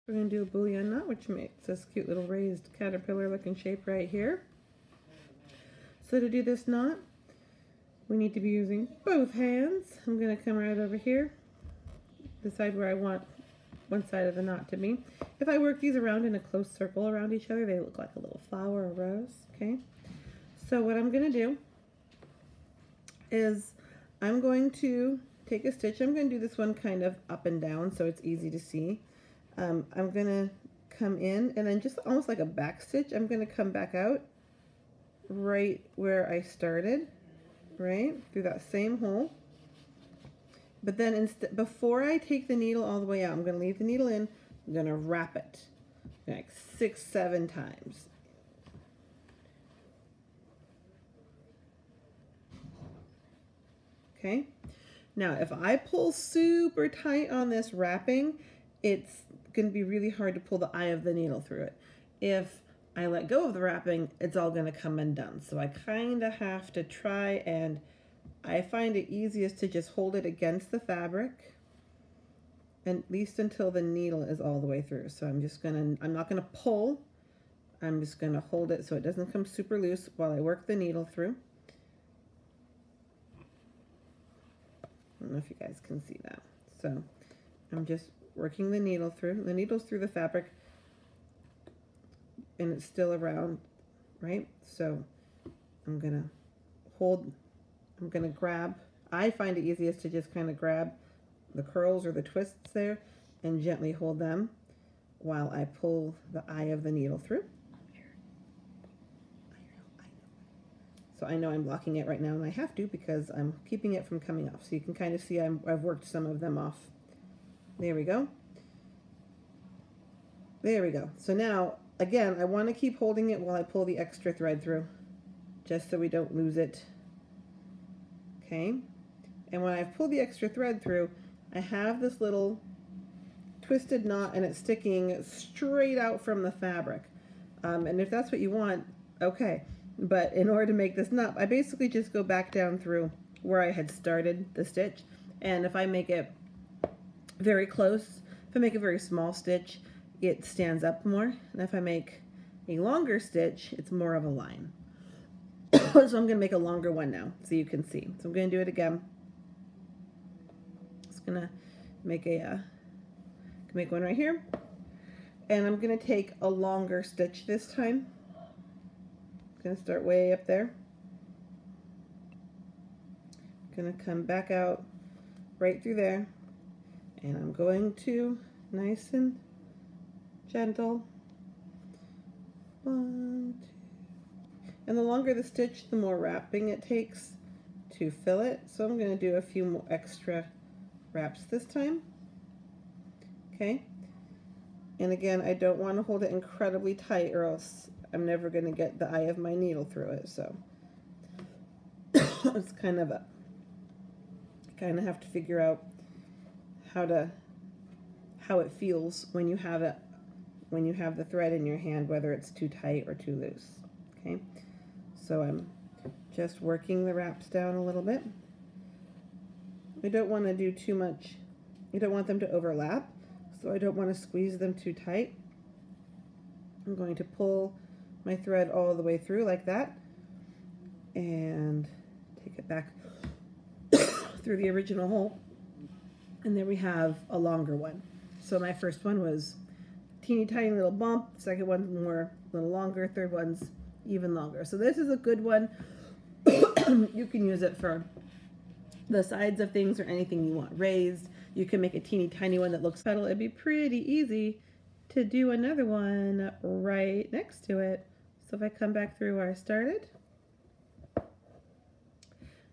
We're going to do a bullion knot, which makes this cute little raised caterpillar looking shape right here. So to do this knot, we need to be using both hands. I'm going to come right over here, decide where I want one side of the knot to be. If I work these around in a close circle around each other, they look like a little flower or rose, okay? So what I'm going to do is I'm going to take a stitch. I'm going to do this one kind of up and down so it's easy to see. I'm going to come in and then just almost like a back stitch, I'm going to come back out right where I started, right through that same hole. But then before I take the needle all the way out, I'm going to leave the needle in. I'm going to wrap it like 6-7 times. Okay. Now, if I pull super tight on this wrapping, it's going to be really hard to pull the eye of the needle through it. If I let go of the wrapping, it's all going to come undone. So I kind of have to try, and I find it easiest to just hold it against the fabric, at least until the needle is all the way through. So I'm not going to pull. I'm just going to hold it so it doesn't come super loose while I work the needle through. I don't know if you guys can see that. So I'm just working the needle through. The needle's through the fabric and it's still around, right? So I'm gonna grab, I find it easiest to just kind of grab the curls or the twists there and gently hold them while I pull the eye of the needle through. So I know I'm blocking it right now, and I have to because I'm keeping it from coming off. So you can kind of see I've worked some of them off. There we go. There we go. So now, again, I want to keep holding it while I pull the extra thread through, just so we don't lose it. Okay. And when I've pulled the extra thread through, I have this little twisted knot, and it's sticking straight out from the fabric. And if that's what you want, okay. But in order to make this knot, I basically just go back down through where I had started the stitch. And if I make it very close, if I make a very small stitch, it stands up more. And if I make a longer stitch, it's more of a line. So I'm going to make a longer one now so you can see. So I'm going to do it again. Just going to make one right here. And I'm going to take a longer stitch this time. Going to start way up there. Going to come back out right through there, and I'm going to nice and gentle. 1, 2, and the longer the stitch, the more wrapping it takes to fill it. So I'm going to do a few more extra wraps this time. Okay, and again, I don't want to hold it incredibly tight, or else I'm never going to get the eye of my needle through it. So it's kind of have to figure out how it feels when you have the thread in your hand, whether it's too tight or too loose. Okay, so I'm just working the wraps down a little bit. I don't want to do too much. I don't want them to overlap, so I don't want to squeeze them too tight. I'm going to pull my thread all the way through like that and take it back through the original hole, and then we have a longer one. So my first one was teeny tiny little bump, second one's a little longer, third one's even longer. So this is a good one. You can use it for the sides of things or anything you want raised. You can make a teeny tiny one that looks petal. It'd be pretty easy to do another one right next to it. So if I come back through where I started,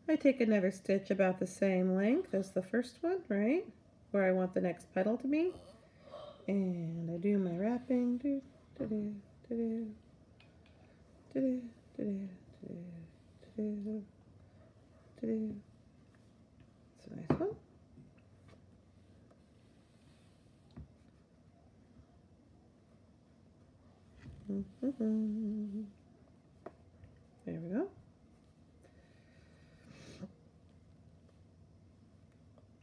I take another stitch about the same length as the first one, right? Where I want the next petal to be. And I do my wrapping. It's a nice one. There we go.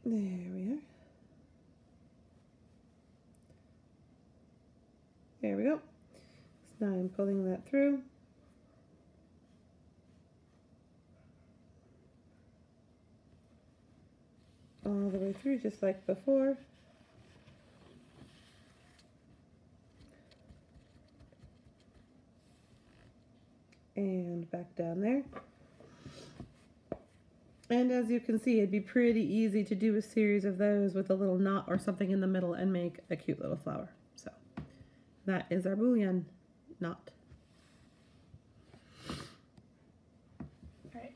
There we are. There we go. So now I'm pulling that through. All the way through, just like before. And back down there. And as you can see, it'd be pretty easy to do a series of those with a little knot or something in the middle and make a cute little flower. So that is our bullion knot. All right.